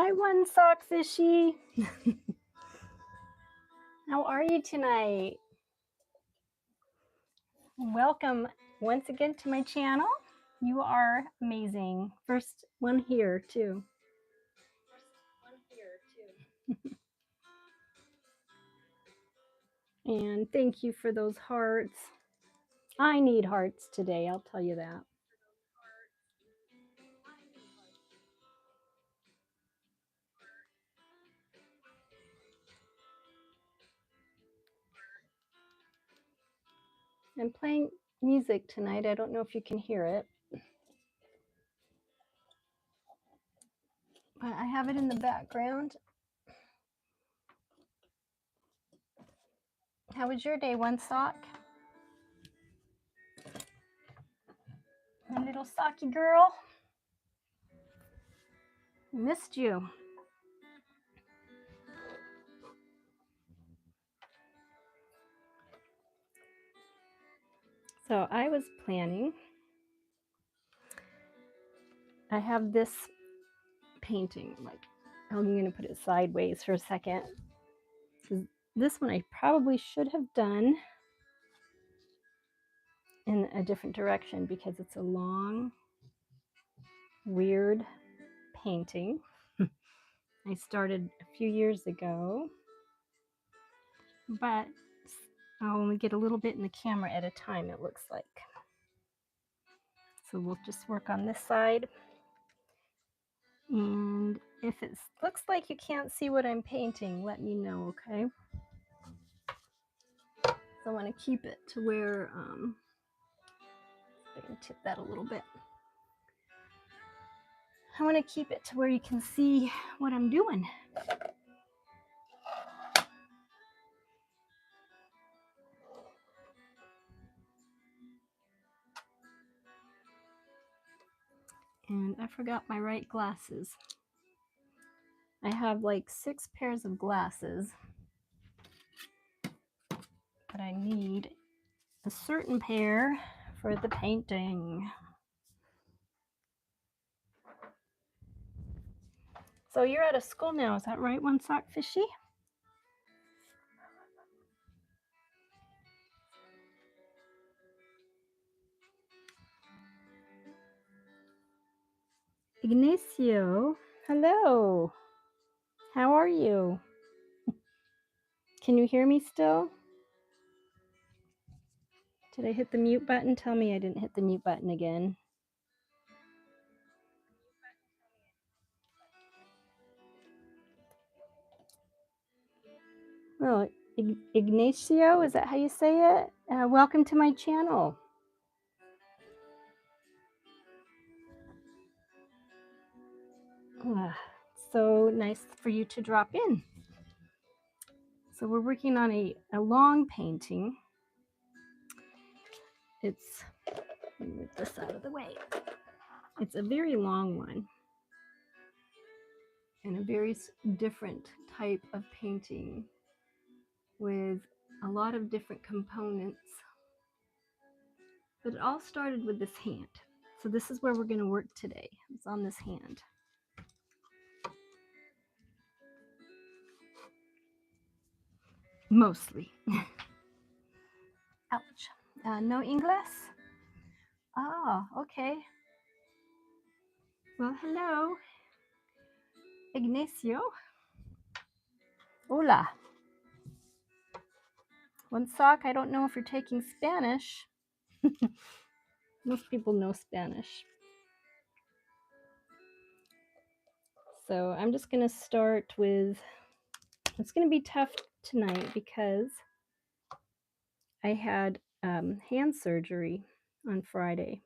Hi, One Sock Fishy. How are you tonight? Welcome once again to my channel. You are amazing. First one here, too. And thank you for those hearts. I need hearts today, I'll tell you that. I'm playing music tonight. I don't know if you can hear it, but I have it in the background. How was your day, One Sock? My little socky girl. Missed you. So I was planning. I have this painting, like I'm going to put it sideways for a second. This one I probably should have done in a different direction because it's a long, weird painting. I started a few years ago, but I'll only get a little bit in the camera at a time, it looks like. So we'll just work on this side. And if it looks like you can't see what I'm painting, let me know, okay? So I want to keep it to where, I can tip that a little bit. I want to keep it to where you can see what I'm doing. And I forgot my right glasses. I have like 6 pairs of glasses, but I need a certain pair for the painting. So you're out of school now, is that right, One Sock Fishy? Ignacio, hello. How are you? Can you hear me still? Did I hit the mute button? Tell me I didn't hit the mute button again. Well, Ignacio, is that how you say it? Welcome to my channel. So nice for you to drop in. So we're working on a long painting. It's, let me move this out of the way. It's a very long one and a very different type of painting with a lot of different components. But it all started with this hand. So this is where we're going to work today. It's on this hand. Mostly. Ouch. No English? Oh, okay. Well, hello, Ignacio. Hola. One Sock, I don't know if you're taking Spanish. Most people know Spanish. So I'm just going to start with, it's going to be tough tonight because I had hand surgery on Friday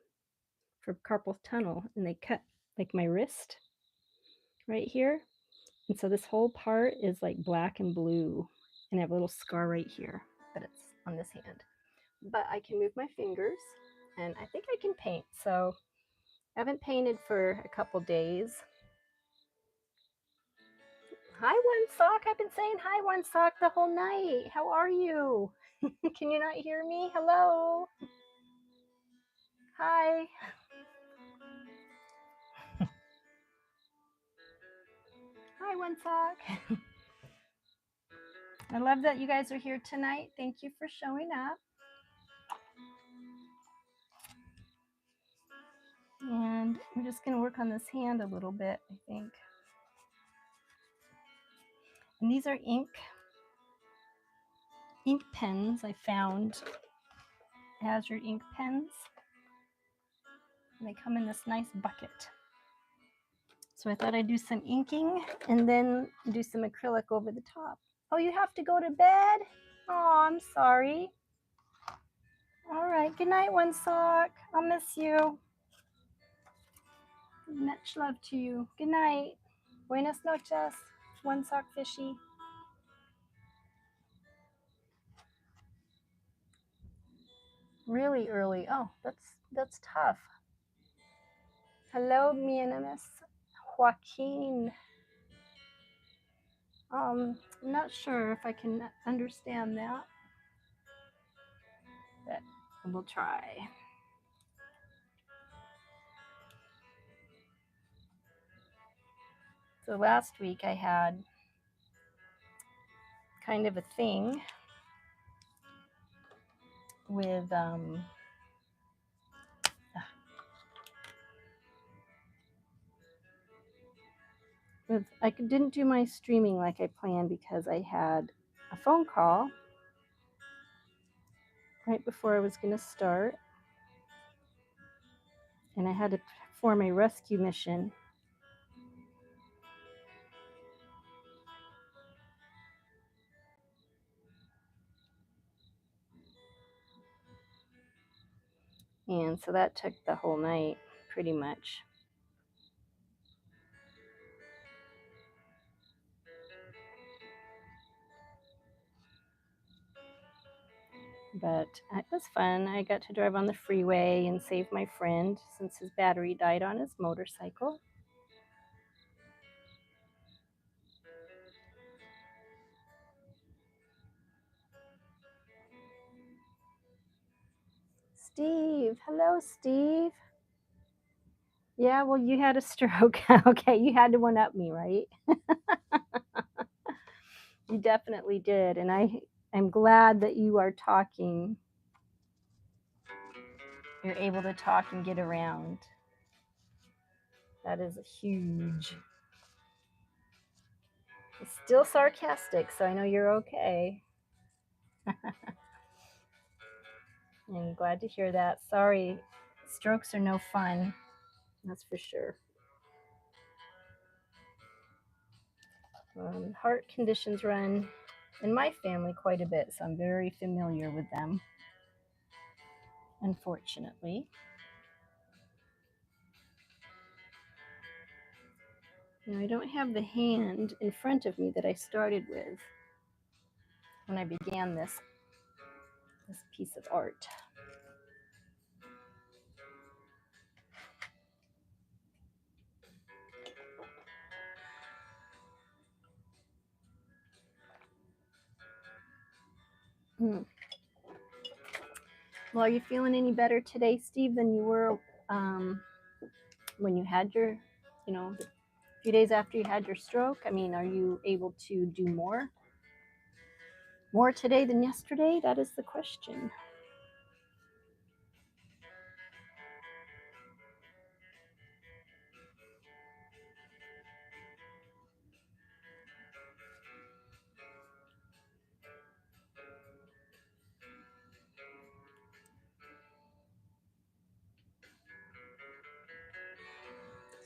for carpal tunnel, and they cut like my wrist right here. And so this whole part is like black and blue, and I have a little scar right here, but it's on this hand. But I can move my fingers, and I think I can paint. So I haven't painted for a couple days. Hi, One Sock. I've been saying hi, One Sock, the whole night. How are you? Can you not hear me? Hello. Hi. Hi, One Sock. I love that you guys are here tonight. Thank you for showing up. And I'm just going to work on this hand a little bit, I think. And these are ink pens I found. Azure ink pens. And they come in this nice bucket. So I thought I'd do some inking and then do some acrylic over the top. Oh, you have to go to bed? Oh, I'm sorry. All right. Good night, One Sock. I'll miss you. Much love to you. Good night. Buenas noches, One Sock Fishy. Really early. Oh, that's tough. Hello, mi enemies. Joaquin. I'm not sure if I can understand that, but we'll try. So last week I had kind of a thing with I didn't do my streaming like I planned because I had a phone call right before I was going to start, and I had to perform a rescue mission. And so that took the whole night, pretty much. But it was fun. I got to drive on the freeway and save my friend since his battery died on his motorcycle. Steve. Hello, Steve. Yeah, well, you had a stroke. Okay, you had to one up me, right? You definitely did. And I'm glad that you are talking. You're able to talk and get around. That is huge. It's still sarcastic, so I know you're okay. I'm glad to hear that. Sorry, strokes are no fun. That's for sure. Heart conditions run in my family quite a bit, so I'm very familiar with them, unfortunately. Now, I don't have the hand in front of me that I started with when I began this piece of art. Well, are you feeling any better today, Steve, than you were when you had your, a few days after you had your stroke? I mean, are you able to do more today than yesterday? That is the question.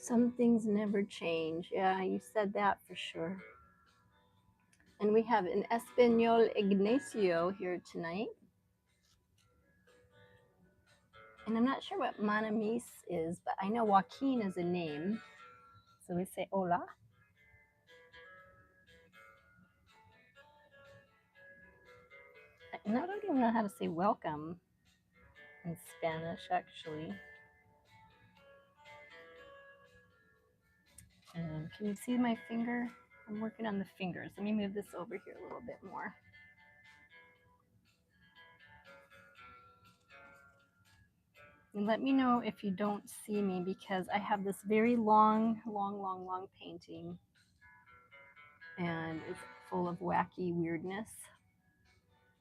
Some things never change. Yeah, you said that for sure. And we have an Espanol Ignacio here tonight. And I'm not sure what Manamis is, but I know Joaquin is a name. So we say hola. And I don't even know how to say welcome in Spanish, actually. And can you see my finger? I'm working on the fingers. Let me move this over here a little bit more. And let me know if you don't see me because I have this very long painting. and it's full of wacky weirdness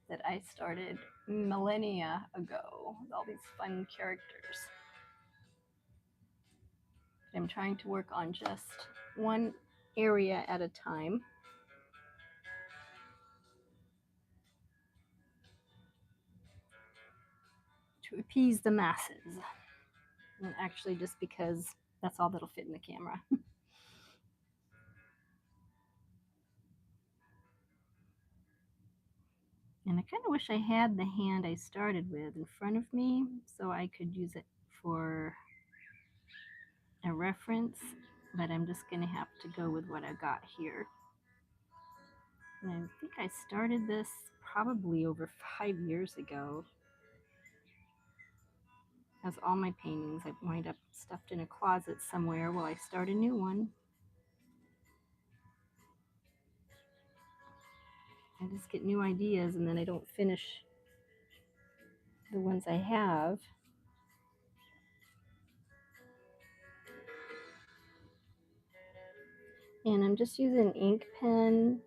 that I started millennia ago with all these fun characters. I'm trying to work on just one area at a time. To appease the masses. And actually, just because that's all that'll fit in the camera. And I kind of wish I had the hand I started with in front of me so I could use it for a reference, but I'm just going to have to go with what I got here. And I think I started this probably over 5 years ago. As all my paintings, I wind up stuffed in a closet somewhere while I start a new one. I just get new ideas and then I don't finish the ones I have. And I'm just using ink pen,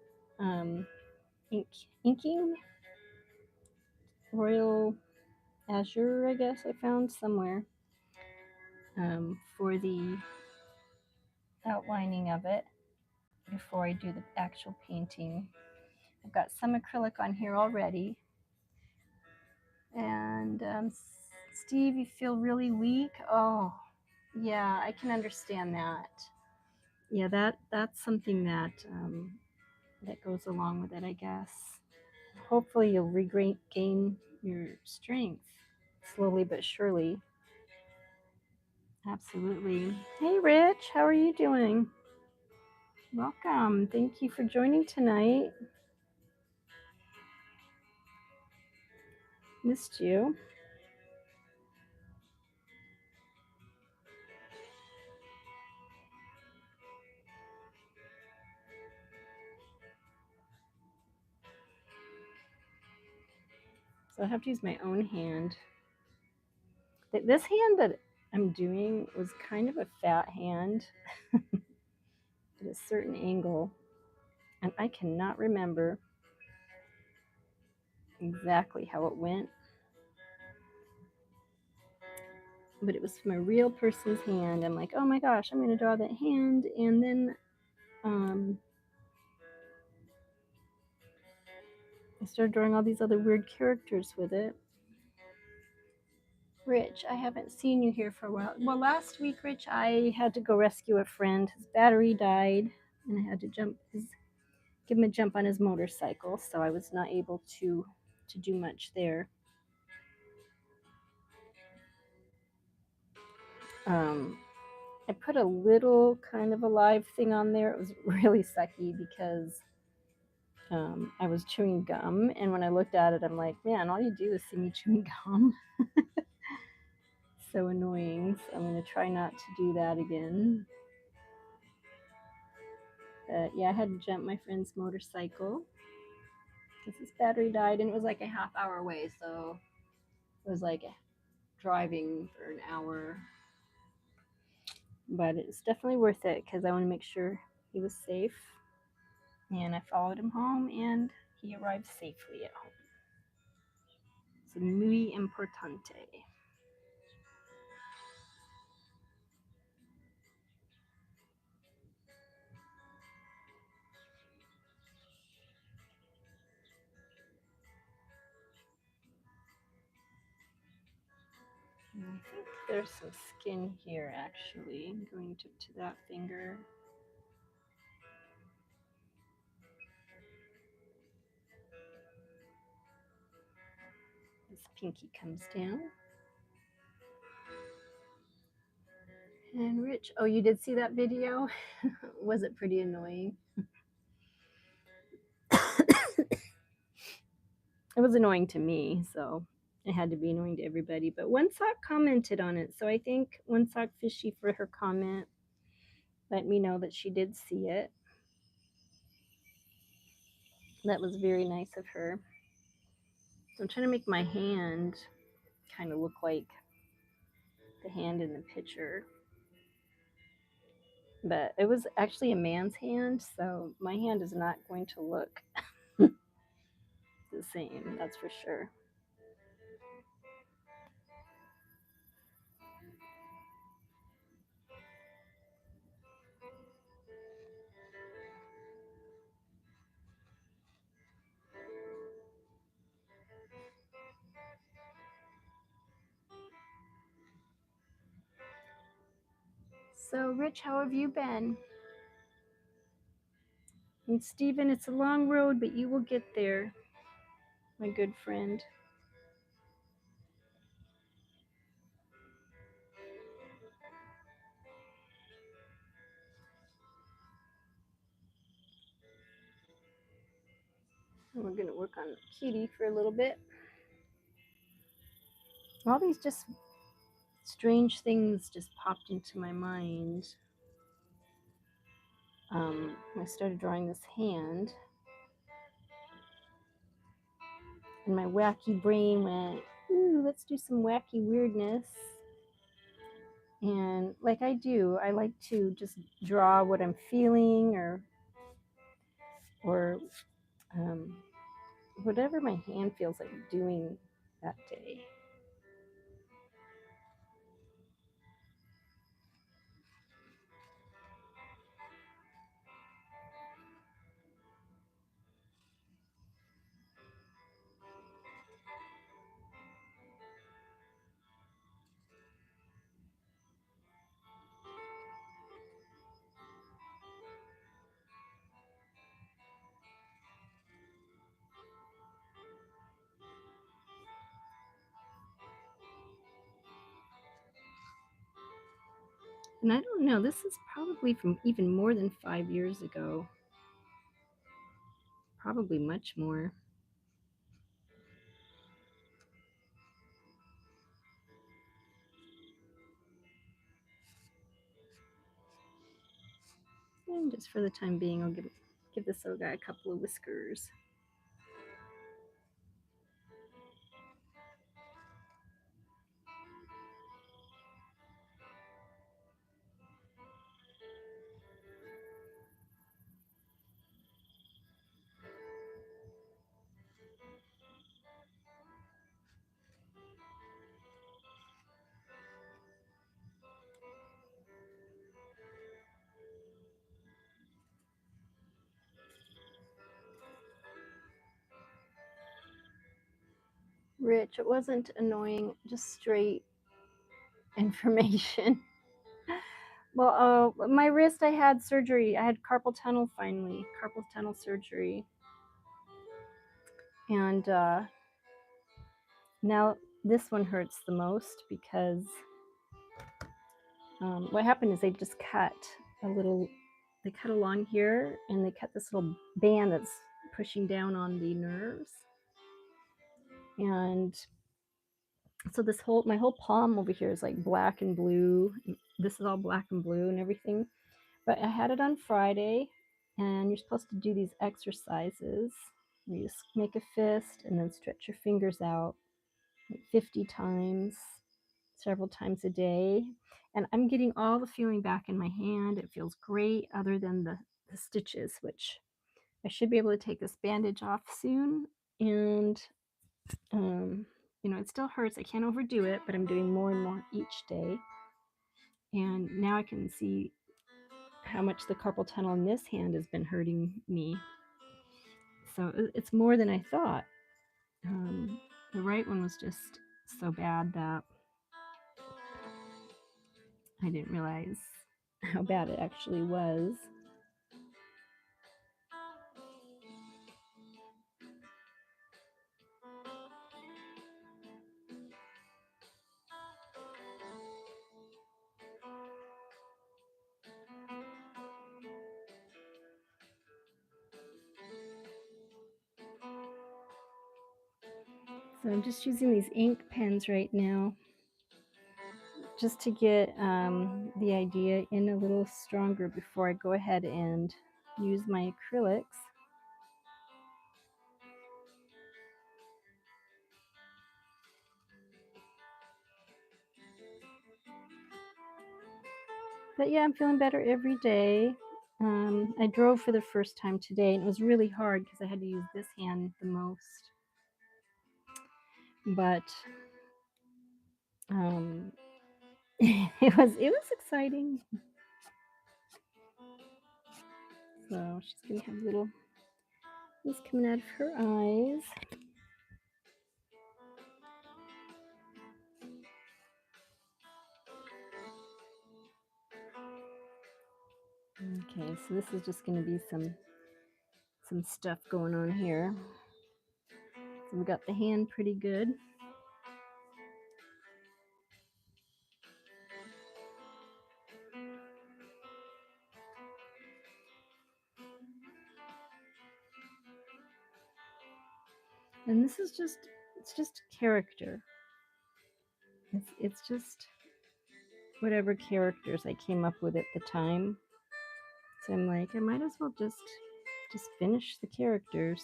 inking Royal Azure, I guess I found somewhere, for the outlining of it before I do the actual painting. I've got some acrylic on here already. And Steve, you feel really weak? Oh, yeah, I can understand that. Yeah, that's something that that goes along with it, I guess. Hopefully, you'll regain your strength slowly but surely. Absolutely. Hey, Rich, how are you doing? Welcome. Thank you for joining tonight. Missed you. So I have to use my own hand. This hand that I'm doing was kind of a fat hand at a certain angle, and I cannot remember exactly how it went, but it was from a real person's hand. I'm like, oh my gosh, I'm going to draw that hand, and then I started drawing all these other weird characters with it. Rich, I haven't seen you here for a while. Well, last week, Rich, I had to go rescue a friend. His battery died, and I had to give him a jump on his motorcycle, so I was not able to do much there. I put a little kind of a live thing on there. It was really sucky because I was chewing gum, and when I looked at it, I'm like, man, all you do is see me chewing gum. So annoying. So I'm going to try not to do that again. But yeah, I had to jump my friend's motorcycle because his battery died, and it was like a half hour away. So it was like driving for an hour. But it's definitely worth it because I want to make sure he was safe. And I followed him home, and he arrived safely at home. So muy importante. And I think there's some skin here actually. Going to that finger. This pinky comes down. And Rich, oh, you did see that video? Was it pretty annoying? It was annoying to me, so it had to be annoying to everybody. But One Sock commented on it, so I thank One Sock Fishy for her comment. Let me know that she did see it. That was very nice of her. So I'm trying to make my hand kind of look like the hand in the picture. but it was actually a man's hand, so my hand is not going to look the same, that's for sure. So, Rich, how have you been? And Stephen, it's a long road, but you will get there, my good friend. And we're going to work on Kitty for a little bit. All these just strange things just popped into my mind. I started drawing this hand, and my wacky brain went, ooh, let's do some wacky weirdness. And like I do, I like to just draw what I'm feeling or um, whatever my hand feels like doing that day. And I don't know, this is probably from even more than 5 years ago, probably much more. And just for the time being, I'll give this little guy a couple of whiskers. Rich, it wasn't annoying, just straight information. Well, my wrist, I had surgery. I had carpal tunnel finally, carpal tunnel surgery. And now this one hurts the most because what happened is they just cut a little, they cut along here and they cut this little band that's pushing down on the nerves. And so this whole, my whole palm over here is like black and blue. This is all black and blue and everything. But I had it on Friday, and you're supposed to do these exercises where you just make a fist and then stretch your fingers out like 50 times, several times a day. And I'm getting all the feeling back in my hand. It feels great, other than the stitches, which I should be able to take this bandage off soon. And, it still hurts. I can't overdo it, but I'm doing more and more each day. And now I can see how much the carpal tunnel in this hand has been hurting me. So it's more than I thought. The right one was just so bad that I didn't realize how bad it actually was. So I'm just using these ink pens right now just to get the idea in a little stronger before I go ahead and use my acrylics. But yeah, I'm feeling better every day. I drove for the first time today, and it was really hard because I had to use this hand the most. But it was exciting. So she's gonna have little this coming out of her eyes. Okay, so this is just gonna be some stuff going on here. So we got the hand pretty good. And this is it's just character. It's just whatever characters I came up with at the time. So I'm like, I might as well just finish the characters.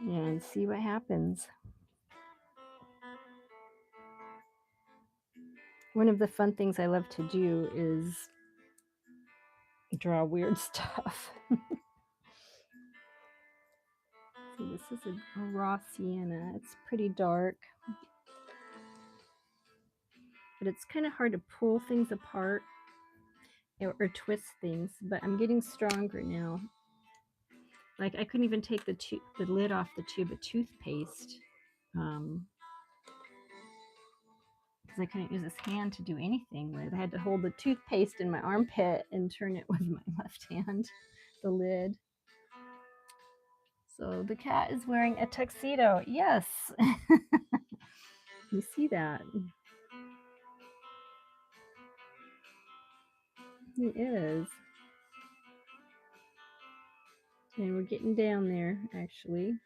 Yeah, and see what happens. One of the fun things I love to do is draw weird stuff. So this is a raw sienna. It's pretty dark, but it's kind of hard to pull things apart or twist things, but I'm getting stronger now. Like I couldn't even take the lid off the tube of toothpaste because I couldn't use this hand to do anything with. I had to hold the toothpaste in my armpit and turn it with my left hand, the lid. So the cat is wearing a tuxedo. Yes. You see that? He is. And we're getting down there, actually.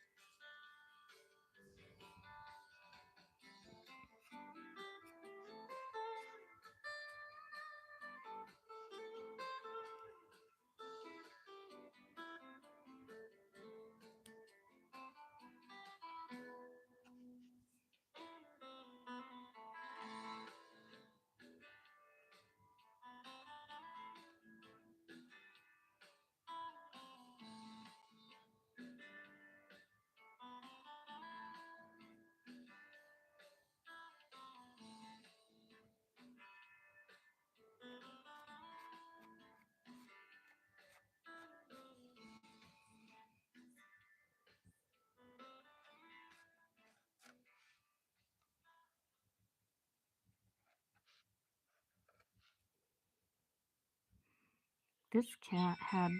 This cat had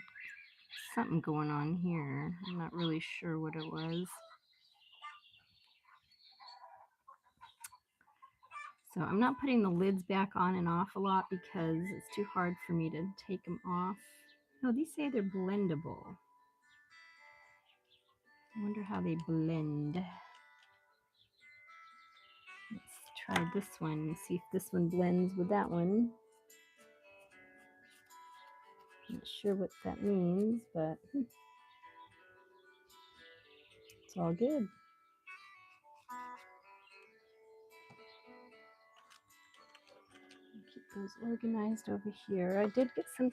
something going on here. I'm not really sure what it was. So I'm not putting the lids back on and off a lot because it's too hard for me to take them off. No, these say they're blendable. I wonder how they blend. Let's try this one and see if this one blends with that one. Not sure what that means, but it's all good. Keep those organized over here. I did get some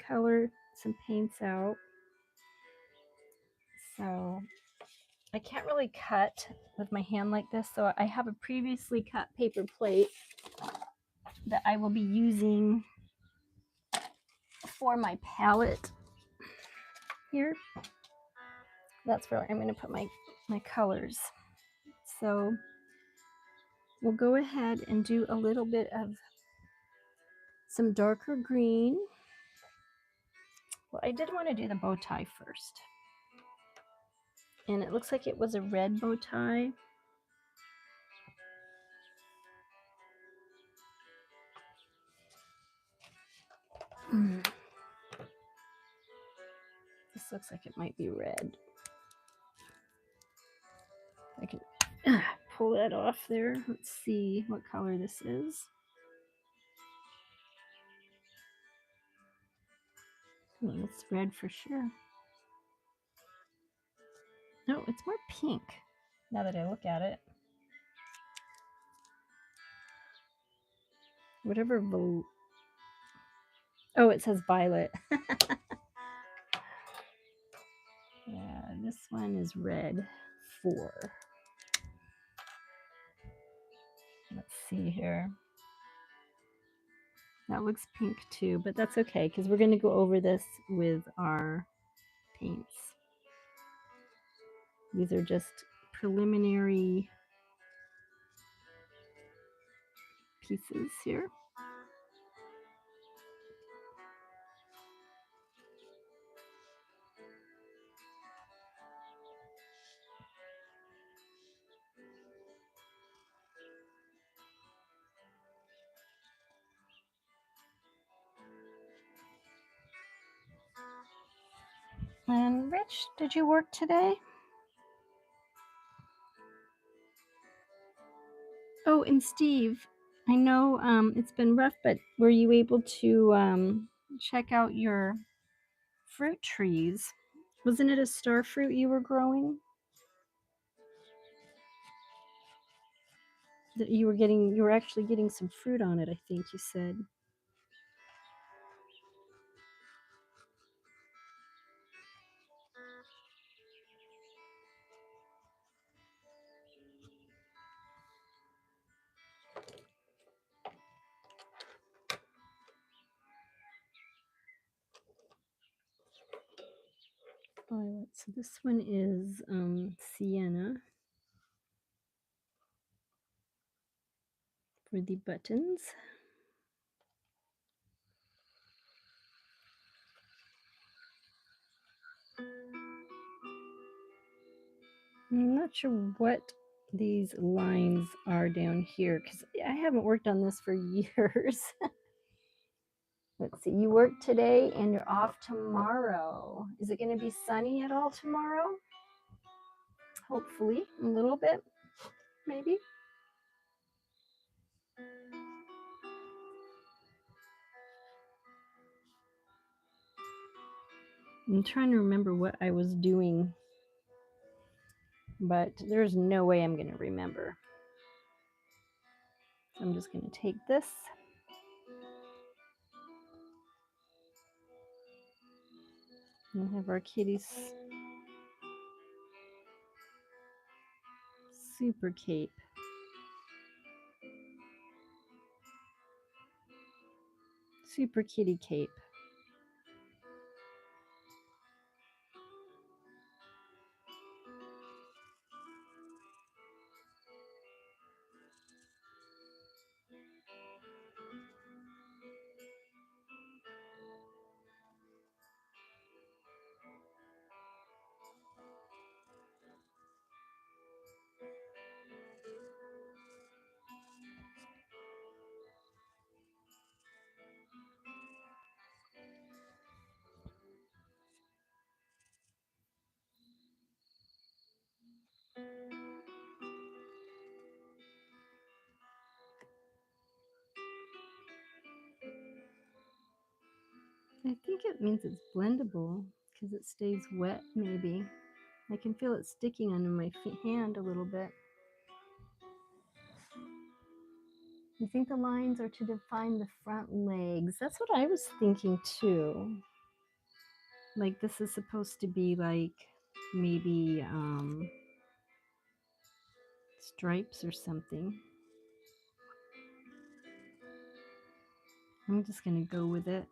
paints out. So I can't really cut with my hand like this. So I have a previously cut paper plate that I will be using for my palette here. That's where I'm going to put my colors. So we'll go ahead and do a little bit of some darker green. Well, I did want to do the bow tie first. And it looks like it was a red bow tie. This looks like it might be red. I can pull that off there. Let's see what color this is. Oh, it's red for sure. No, it's more pink now that I look at it. whatever. Oh, it says violet. Yeah, this one is red 4. Let's see here. That looks pink too, but that's okay because we're going to go over this with our paints. These are just preliminary pieces here. And Rich, did you work today? Oh, and Steve, I know it's been rough, but were you able to check out your fruit trees? Wasn't it a star fruit you were growing? That you were actually getting some fruit on it, I think you said. Violet. So this one is sienna for the buttons. I'm not sure what these lines are down here because I haven't worked on this for years. Let's see, you work today and you're off tomorrow. Is it going to be sunny at all tomorrow? Hopefully, a little bit, maybe. I'm trying to remember what I was doing, but there's no way I'm going to remember. So I'm just going to take this. And have our kitty's super cape. Super kitty cape. I think it means it's blendable because it stays wet, maybe. I can feel it sticking under my hand a little bit. I think the lines are to define the front legs. That's what I was thinking too. Like this is supposed to be like maybe stripes or something. I'm just going to go with it.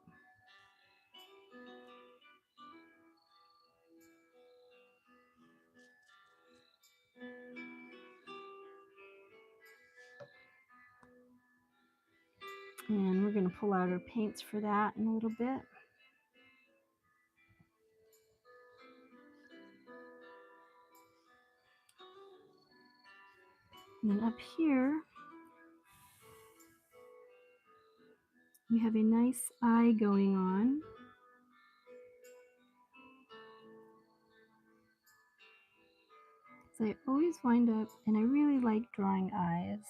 And we're going to pull out our paints for that in a little bit. And then up here, we have a nice eye going on. So I always wind up, and I really like drawing eyes.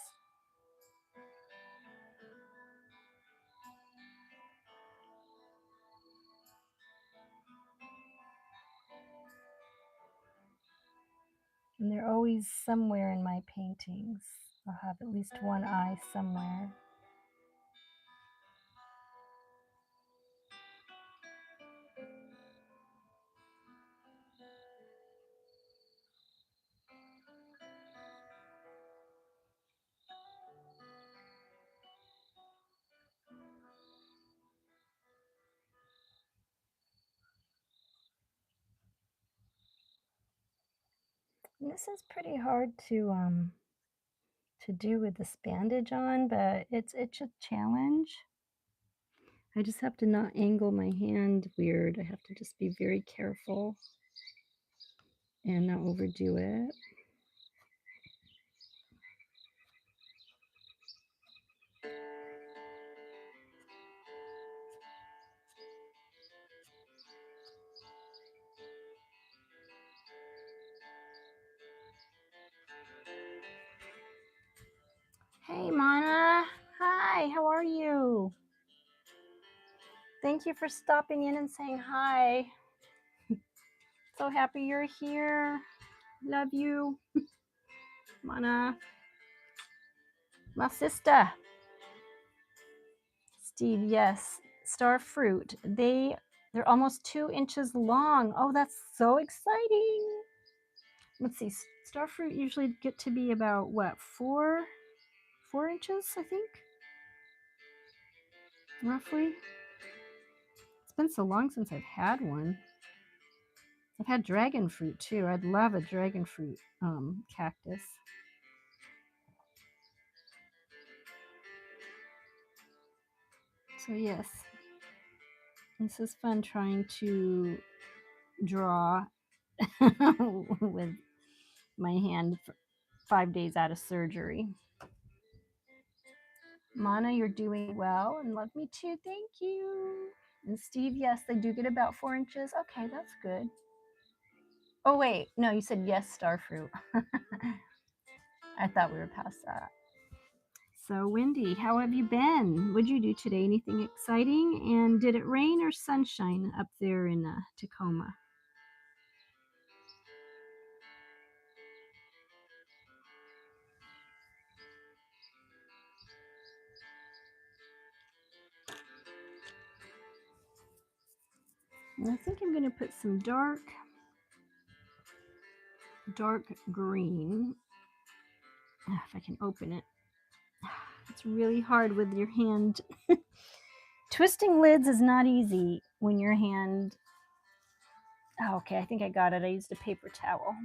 And they're always somewhere in my paintings. I'll have at least one eye somewhere. And this is pretty hard to do with this bandage on, but it's a challenge. I just have to not angle my hand weird. I have to just be very careful and not overdo it. Hey, Mana. Hi, how are you? Thank you for stopping in and saying hi. So happy you're here. Love you. Mana. My sister. Steve, yes. Star fruit. They're almost 2 inches long. Oh, that's so exciting. Let's see. Star fruit usually get to be about what, 4 inches, I think, roughly. It's been so long since I've had one. I've had dragon fruit too. I'd love a dragon fruit cactus. So yes, this is fun trying to draw with my hand 5 days out of surgery. Mana, you're doing well and love me too. Thank you. And Steve, yes, they do get about 4 inches. Okay, that's good. Oh, wait. No, you said yes, starfruit. I thought we were past that. So, Wendy, how have you been? What'd you do today? Anything exciting? And did it rain or sunshine up there in Tacoma? And I think I'm going to put some dark green. If I can open it. It's really hard with your hand. Twisting lids is not easy when your hand. Oh, okay, I think I got it. I used a paper towel.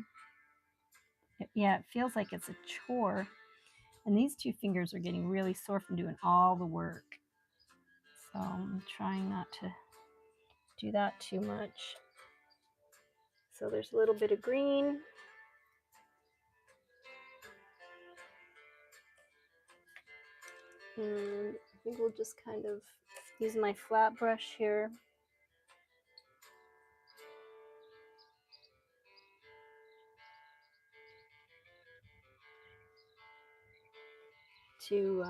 Yeah, it feels like it's a chore. And these 2 fingers are getting really sore from doing all the work. So I'm trying not to do that too much. So there's a little bit of green. And I think we'll just kind of use my flat brush here to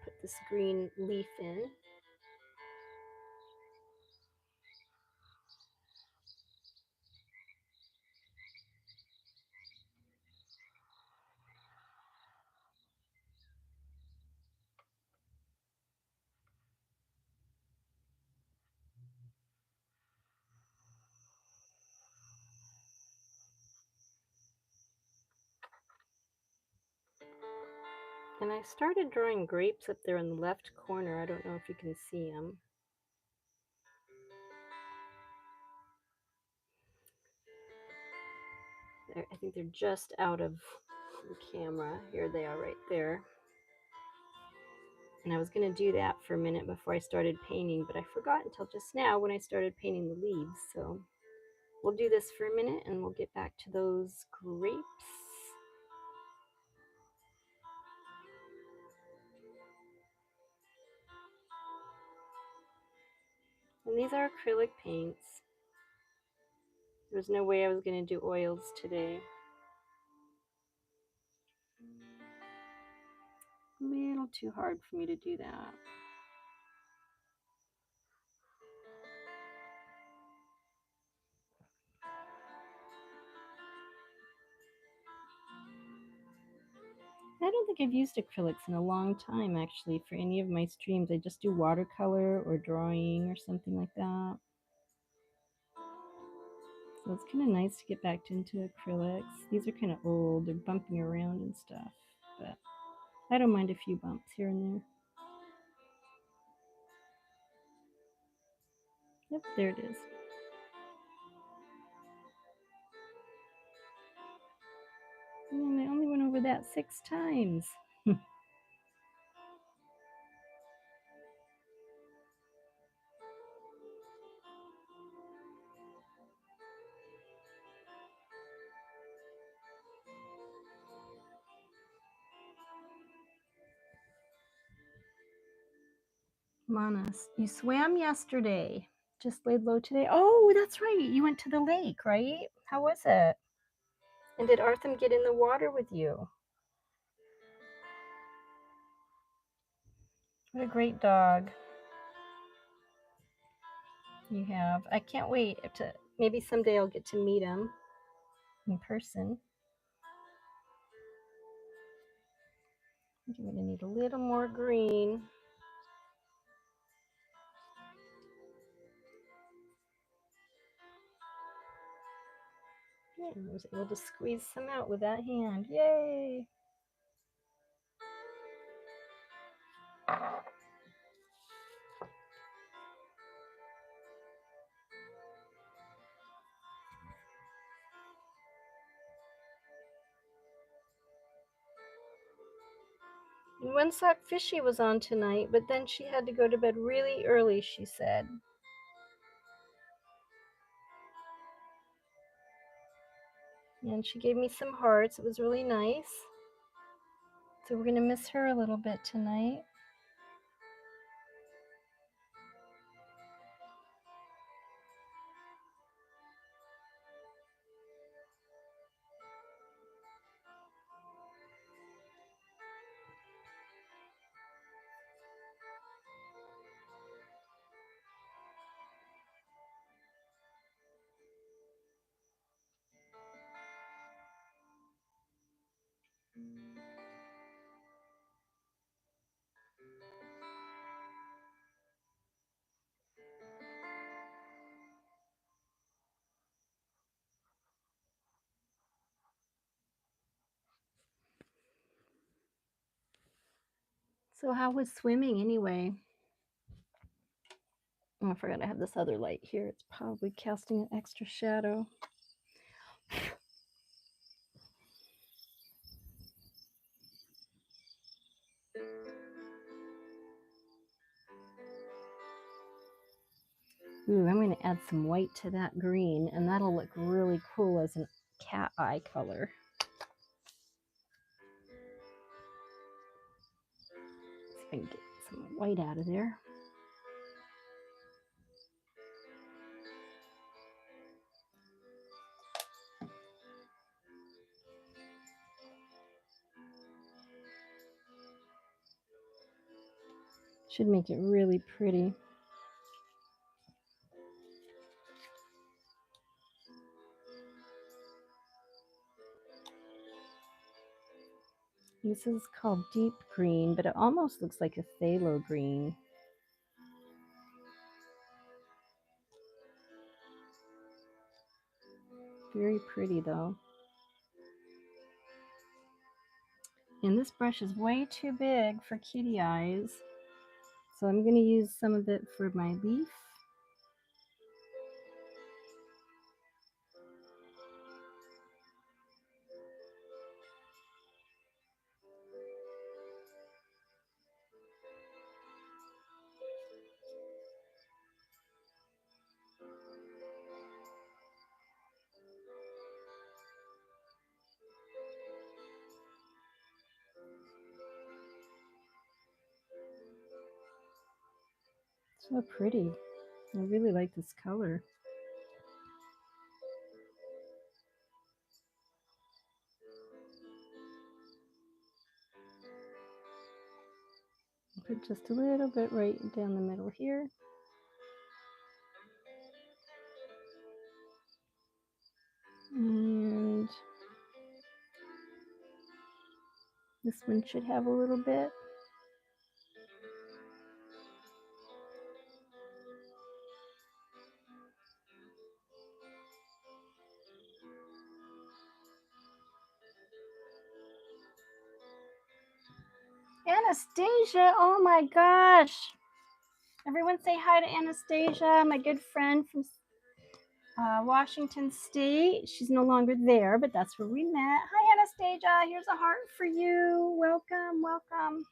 put this green leaf in. And I started drawing grapes up there in the left corner. I don't know if you can see them. I think they're just out of the camera. Here they are right there. And I was going to do that for a minute before I started painting, but I forgot until just now when I started painting the leaves. So we'll do this for a minute and we'll get back to those grapes. And these are acrylic paints. There's no way I was going to do oils today. A little too hard for me to do that. I don't think I've used acrylics in a long time, actually, for any of my streams. I just do watercolor or drawing or something like that. So it's kind of nice to get back into acrylics. These are kind of old. They're bumping around and stuff, but I don't mind a few bumps here and there. Yep, there it is. And I only went over that 6 times. Manas, you swam yesterday. Just laid low today. Oh, that's right. You went to the lake, right? How was it? And did Arthur get in the water with you? What a great dog you have. I can't wait to, maybe someday I'll get to meet him in person. I'm going to need a little more green. I was able to squeeze some out with that hand. Yay! And One Sock Fishy was on tonight, but then she had to go to bed really early, she said. And she gave me some hearts. It was really nice. So we're going to miss her a little bit tonight. So how was swimming anyway? Oh, I forgot I have this other light here. It's probably casting an extra shadow. Ooh, I'm going to add some white to that green, and that'll look really cool as a cat eye color. See if I can get some white out of there. Should make it really pretty. This is called deep green, but it almost looks like a phthalo green. Very pretty though. And this brush is way too big for kitty eyes. So I'm going to use some of it for my leaf. So pretty. I really like this color. Put just a little bit right down the middle here. And this one should have a little bit. Anastasia, oh my gosh. Everyone say hi to Anastasia, my good friend from Washington State. She's no longer there, but that's where we met. Hi, Anastasia. Here's a heart for you. Welcome, welcome.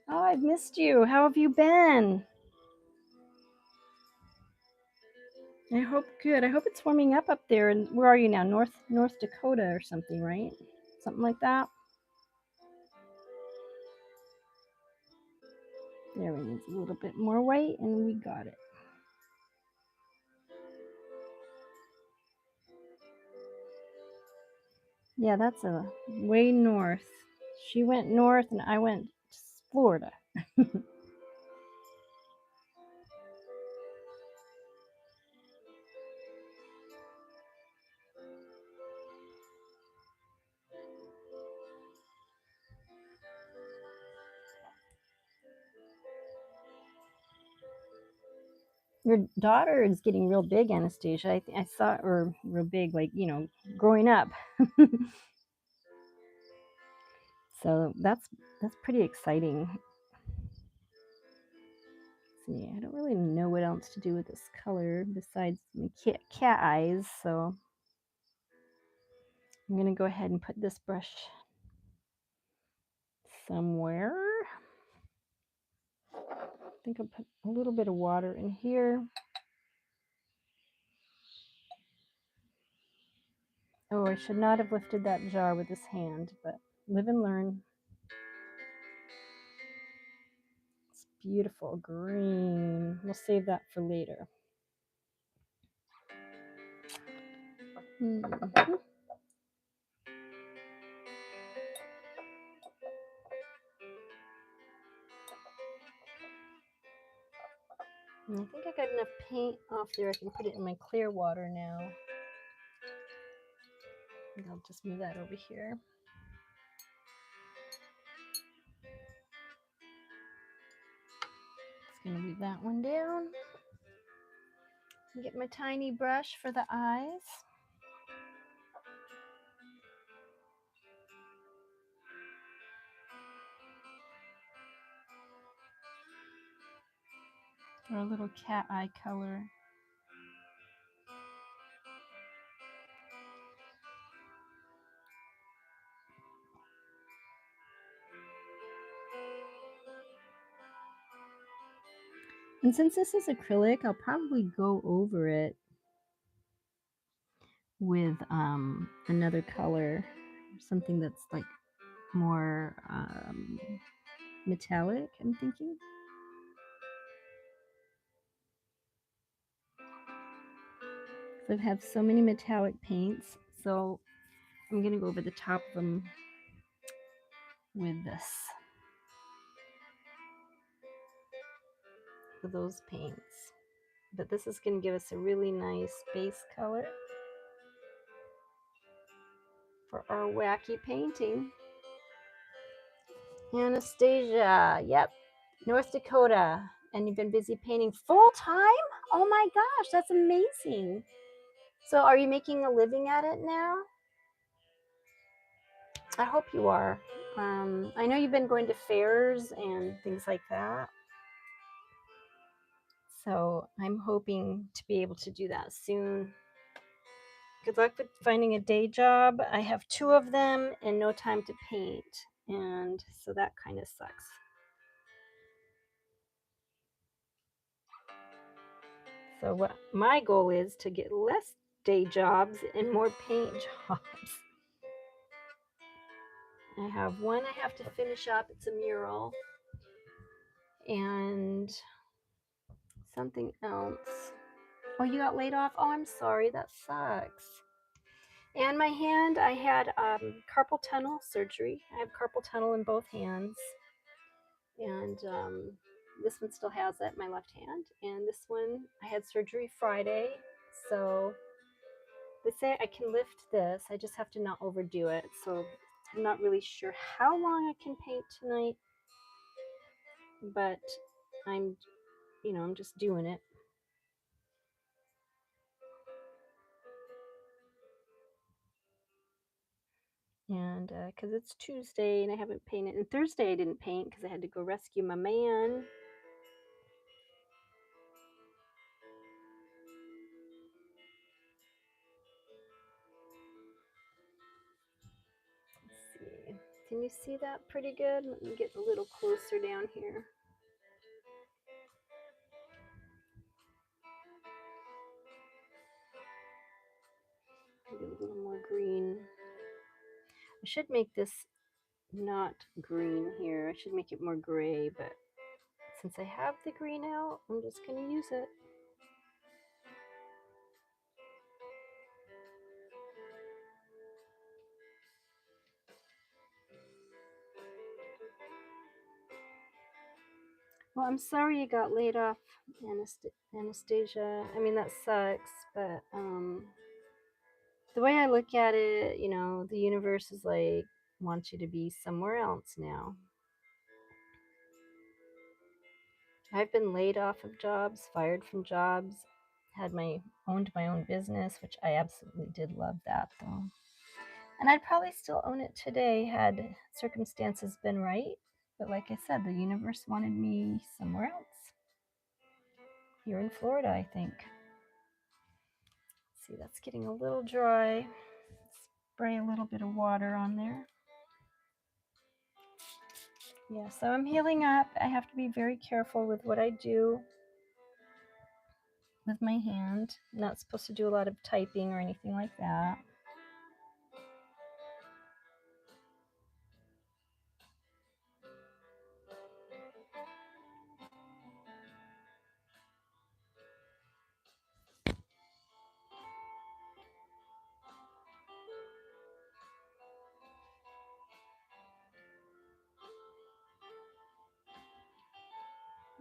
Oh, I've missed you. How have you been? I hope good. I hope it's warming up there. And where are you now? North Dakota or something, right? Something like that. There, we need a little bit more white, and we got it. Yeah, that's a way north. She went north, and I went to Florida. Your daughter is getting real big, Anastasia. I saw her real big, like, growing up. So that's pretty exciting. Let's see, I don't really know what else to do with this color besides my cat eyes. So I'm gonna go ahead and put this brush somewhere. I think I'll put a little bit of water in here. Oh, I should not have lifted that jar with this hand, but live and learn. It's beautiful green. We'll save that for later. Mm-hmm. I think I got enough paint off there. I can put it in my clear water now. And I'll just move that over here. Just gonna leave that one down. Get my tiny brush for the eyes. For a little cat eye color. And since this is acrylic, I'll probably go over it with another color, something that's like more metallic, I'm thinking. So I have so many metallic paints, so I'm gonna go over the top of them with this, with those paints. But this is gonna give us a really nice base color for our wacky painting. Anastasia, yep, North Dakota. And you've been busy painting full time? Oh my gosh, that's amazing. So are you making a living at it now? I hope you are. I know you've been going to fairs and things like that. So I'm hoping to be able to do that soon. Good luck with finding a day job. I have 2 of them and no time to paint. And so that kind of sucks. So what my goal is to get less day jobs and more paint jobs. I have one I have to finish up. It's a mural. And something else. Oh, you got laid off? Oh, I'm sorry. That sucks. And my hand, I had carpal tunnel surgery. I have carpal tunnel in both hands. And this one still has it, my left hand. And this one, I had surgery Friday. So they say I can lift this. I just have to not overdo it. So I'm not really sure how long I can paint tonight. But I'm just doing it. And because it's Tuesday and I haven't painted, and Thursday I didn't paint because I had to go rescue my man. Can you see that pretty good? Let me get a little closer down here. Maybe a little more green. I should make this not green here. I should make it more gray, but since I have the green out, I'm just going to use it. Well, I'm sorry you got laid off, Anastasia. I mean, that sucks, but the way I look at it, you know, the universe is like, wants you to be somewhere else now. I've been laid off of jobs, fired from jobs, owned my own business, which I absolutely did love that though. And I'd probably still own it today had circumstances been right. But like I said, the universe wanted me somewhere else. Here in Florida, I think. See, that's getting a little dry. Spray a little bit of water on there. Yeah, so I'm healing up. I have to be very careful with what I do with my hand. I'm not supposed to do a lot of typing or anything like that.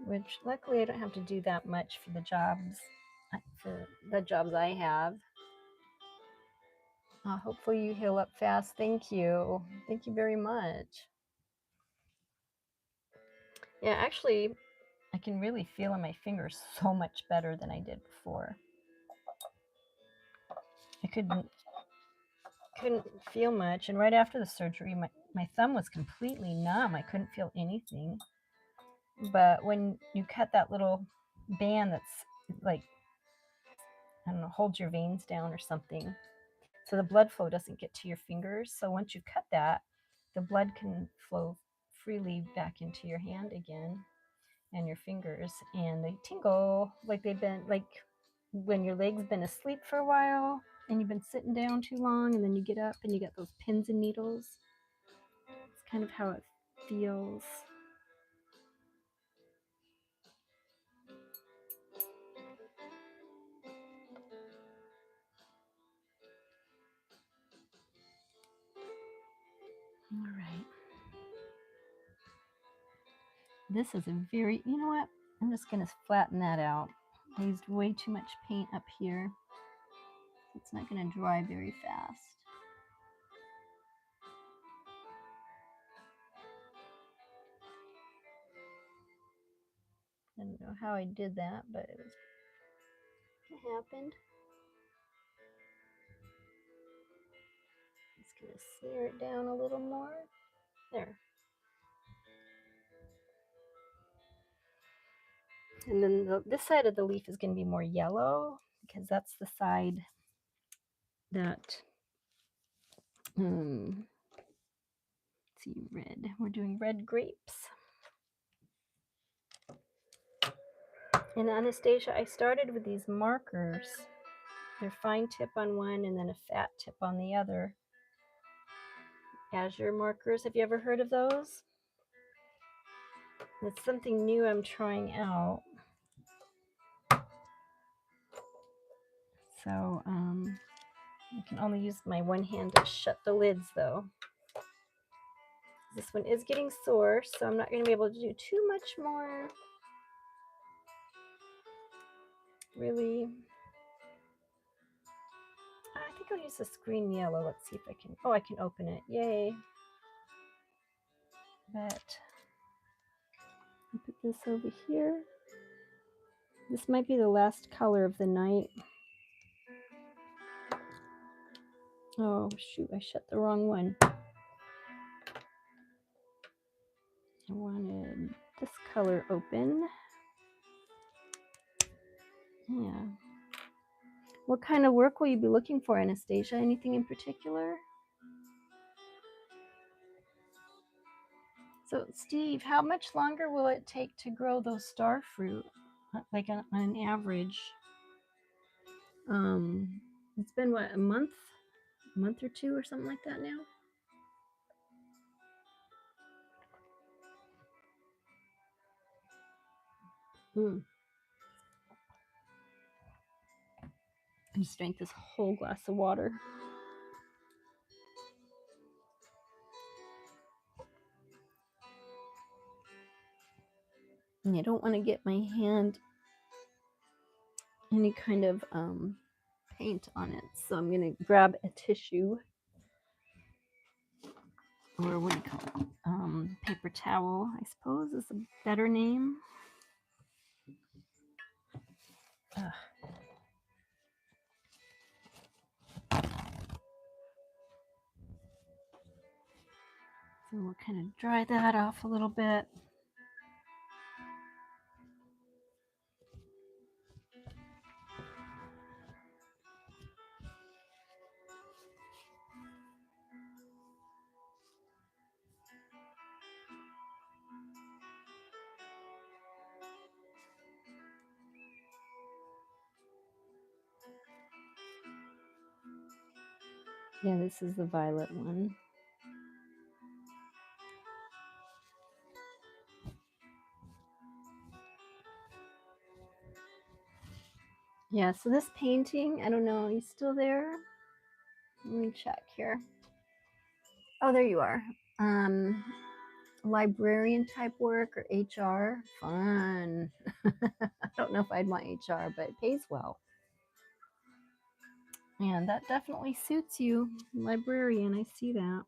Which luckily I don't have to do that much for the jobs I have. Hopefully you heal up fast. Thank you. Thank you very much. Yeah, actually, I can really feel in my fingers so much better than I did before. I couldn't feel much, and right after the surgery, my thumb was completely numb. I couldn't feel anything. But when you cut that little band that's like, I don't know, holds your veins down or something, so the blood flow doesn't get to your fingers. So once you cut that, the blood can flow freely back into your hand again and your fingers, and they tingle like they've been, like when your leg's been asleep for a while and you've been sitting down too long, and then you get up and you get those pins and needles. It's kind of how it feels. All right. This is a very, you know what? I'm just going to flatten that out. I used way too much paint up here. It's not going to dry very fast. I don't know how I did that, but it happened. Just going to smear it down a little more. There. And then this side of the leaf is going to be more yellow because that's the side that, let's see, red. We're doing red grapes. And Anastasia, I started with these markers. They're fine tip on one and then a fat tip on the other. Azure markers. Have you ever heard of those? It's something new I'm trying out. So I can only use my one hand to shut the lids though. This one is getting sore, so I'm not going to be able to do too much more. Really. I think I'll use this green yellow. Let's see if I can. Oh, I can open it. Yay. But I'll put this over here. This might be the last color of the night. Oh, shoot. I shut the wrong one. I wanted this color open. Yeah. What kind of work will you be looking for, Anastasia? Anything in particular? So, Steve, how much longer will it take to grow those star fruit? Like on an average? It's been what, a month or two or something like that now? Hmm. I just drank this whole glass of water. And I don't want to get my hand any kind of paint on it. So I'm going to grab a tissue, or what do you call it? Paper towel, I suppose is a better name. Ugh. So we'll kind of dry that off a little bit. Yeah, this is the violet one. Yeah, so this painting, I don't know, are you still there? Let me check here. Oh, there you are. Librarian type work or HR. Fun. I don't know if I'd want HR, but it pays well. And that definitely suits you, librarian. I see that.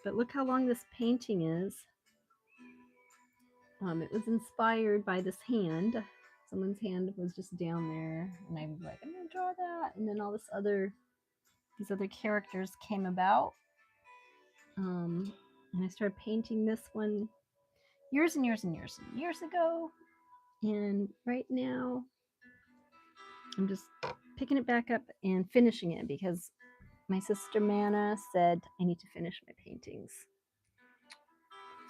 But look how long this painting is. It was inspired by this hand. Someone's hand was just down there, and I was like, I'm gonna draw that. And then all these other characters came about. And I started painting this one years and years and years and years ago. And right now, I'm just picking it back up and finishing it because my sister Mana said I need to finish my paintings.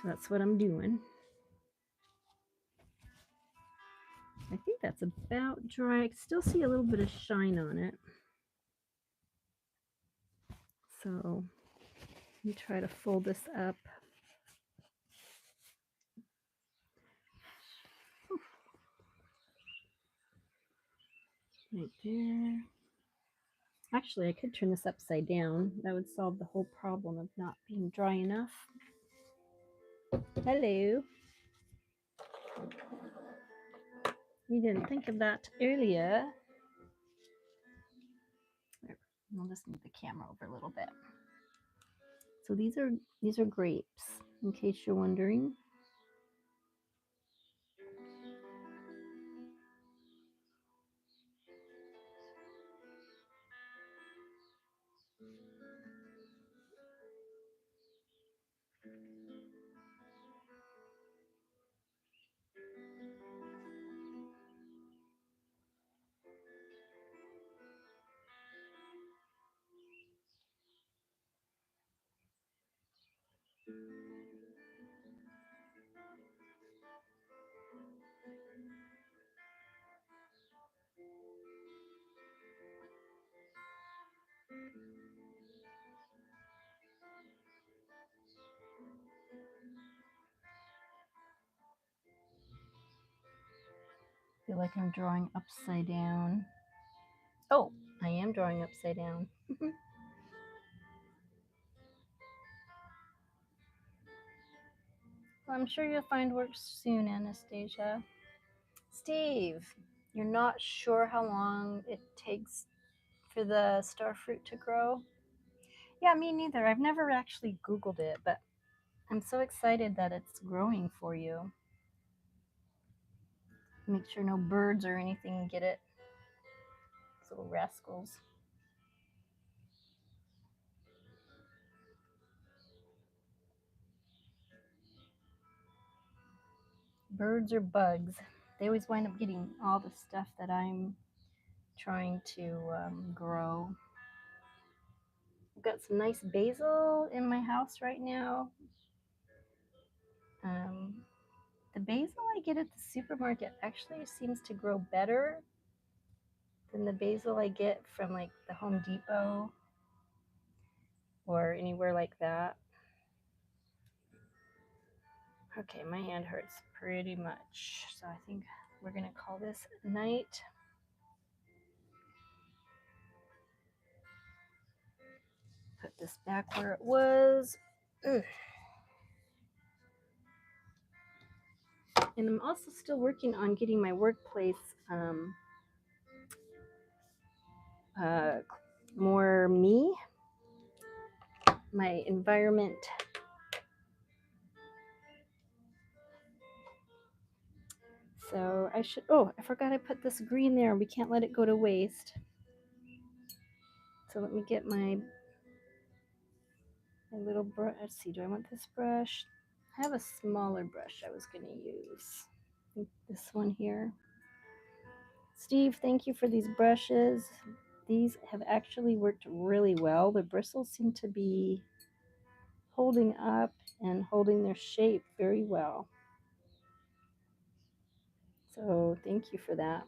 So that's what I'm doing. I think that's about dry. I can still see a little bit of shine on it. So let me try to fold this up. Right there. Actually, I could turn this upside down. That would solve the whole problem of not being dry enough. Hello. You didn't think of that earlier. There. I'll just move the camera over a little bit. So these are grapes, in case you're wondering. I feel like I'm drawing upside down. Oh, I am drawing upside down. Well, I'm sure you'll find work soon, Anastasia. Steve, you're not sure how long it takes for the star fruit to grow? Yeah, me neither. I've never actually Googled it, but I'm so excited that it's growing for you. Make sure no birds or anything get it. Those little rascals. Birds or bugs. They always wind up getting all the stuff that I'm trying to grow. I've got some nice basil in my house right now. Um, the basil I get at the supermarket actually seems to grow better than the basil I get from like the Home Depot or anywhere like that. Okay, my hand hurts pretty much, so I think we're gonna call this a night. Put this back where it was. Ugh. And I'm also still working on getting my workplace uh, more me, my environment. So I should, oh, I forgot I put this green there. We can't let it go to waste. So let me get my little brush. Let's see, do I want this brush? I have a smaller brush I was going to use. I think this one here. Steve, thank you for these brushes. These have actually worked really well. The bristles seem to be holding up and holding their shape very well. So thank you for that.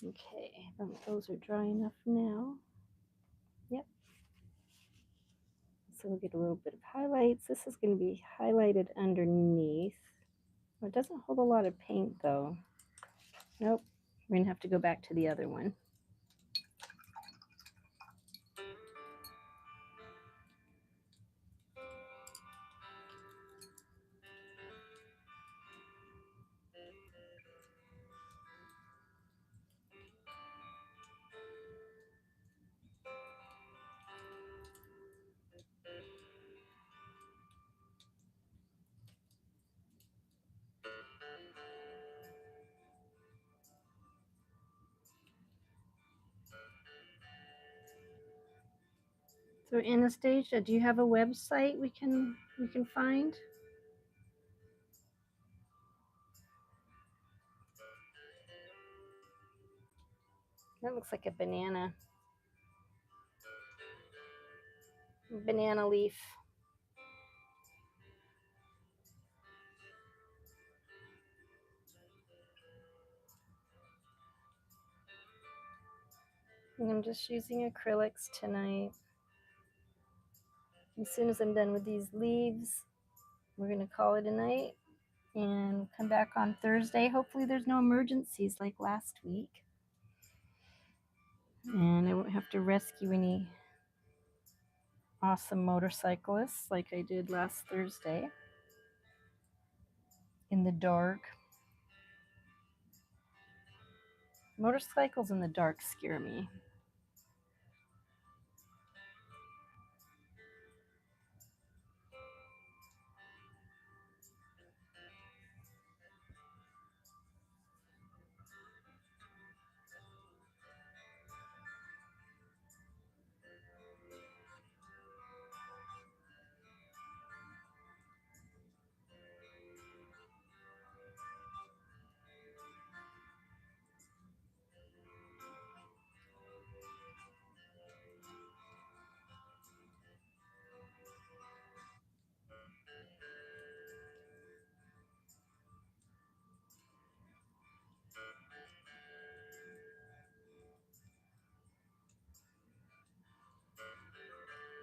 Okay, I think those are dry enough now. Yep. So we'll get a little bit of highlights. This is going to be highlighted underneath. It doesn't hold a lot of paint though. Nope. We're going to have to go back to the other one. So Anastasia, do you have a website we can find? That looks like a banana leaf. And I'm just using acrylics tonight. As soon as I'm done with these leaves, we're going to call it a night and come back on Thursday. Hopefully there's no emergencies like last week. And I won't have to rescue any awesome motorcyclists like I did last Thursday in the dark. Motorcycles in the dark scare me.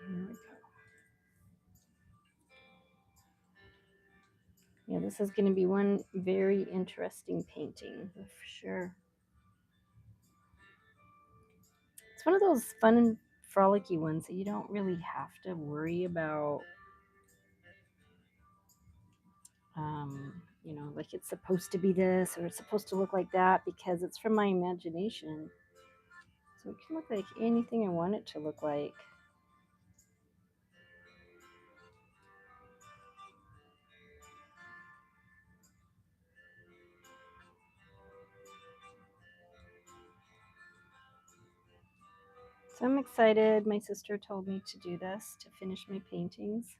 Here we go. Yeah, this is going to be one very interesting painting for sure. It's one of those fun and frolicky ones that you don't really have to worry about, you know, like it's supposed to be this or it's supposed to look like that because it's from my imagination. So it can look like anything I want it to look like. So I'm excited. My sister told me to do this to finish my paintings.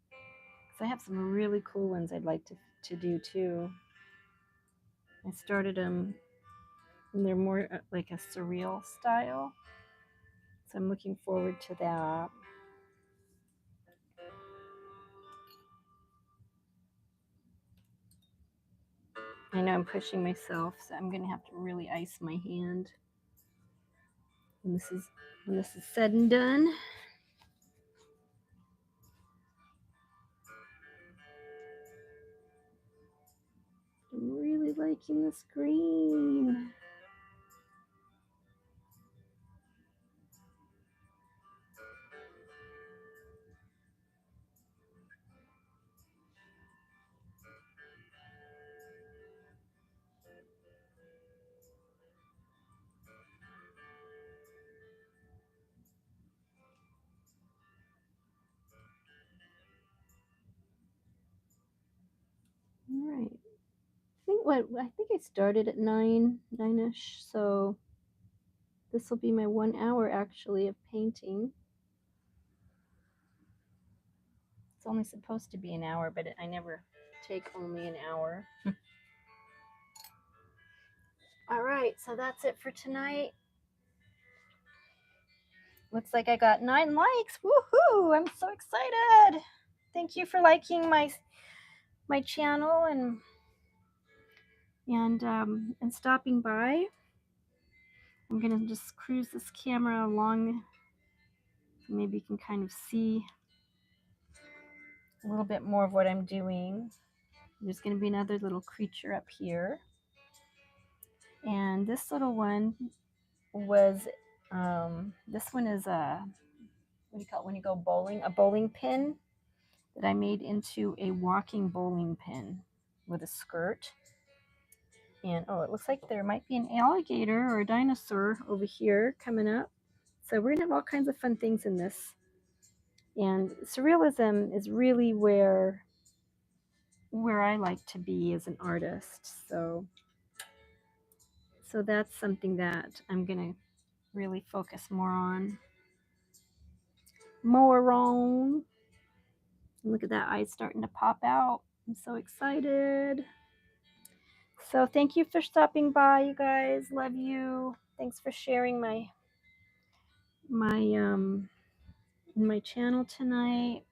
Because I have some really cool ones I'd like to do too. I started them and they're more like a surreal style. So I'm looking forward to that. I know I'm pushing myself, so I'm going to have to really ice my hand when this is said and done. I'm really liking this green. All right. I think I started at 9ish, so this will be my 1 hour actually of painting. It's only supposed to be an hour, but I never take only an hour. All right, so that's it for tonight. Looks like I got 9 likes. Woohoo! I'm so excited. Thank you for liking my channel and stopping by. I'm gonna just cruise this camera along. Maybe you can kind of see a little bit more of what I'm doing. There's gonna be another little creature up here, and this little one was this one is a, what do you call it when you go bowling? A bowling pin that I made into a walking bowling pin with a skirt. And oh, it looks like there might be an alligator or a dinosaur over here coming up. So we're gonna have all kinds of fun things in this. And surrealism is really where I like to be as an artist. So that's something that I'm gonna really focus more on. Look at that eye starting to pop out. I'm so excited. So thank you for stopping by, you guys. Love you. Thanks for sharing my channel tonight.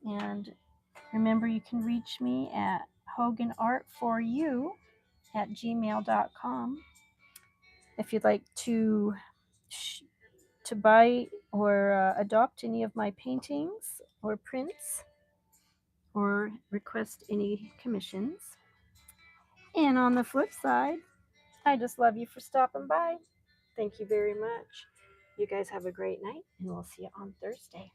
And remember, you can reach me at hoganart4u@gmail.com if you'd like to buy or adopt any of my paintings or prints or request any commissions. And on the flip side, I just love you for stopping by. Thank you very much. You guys have a great night, and we'll see you on Thursday.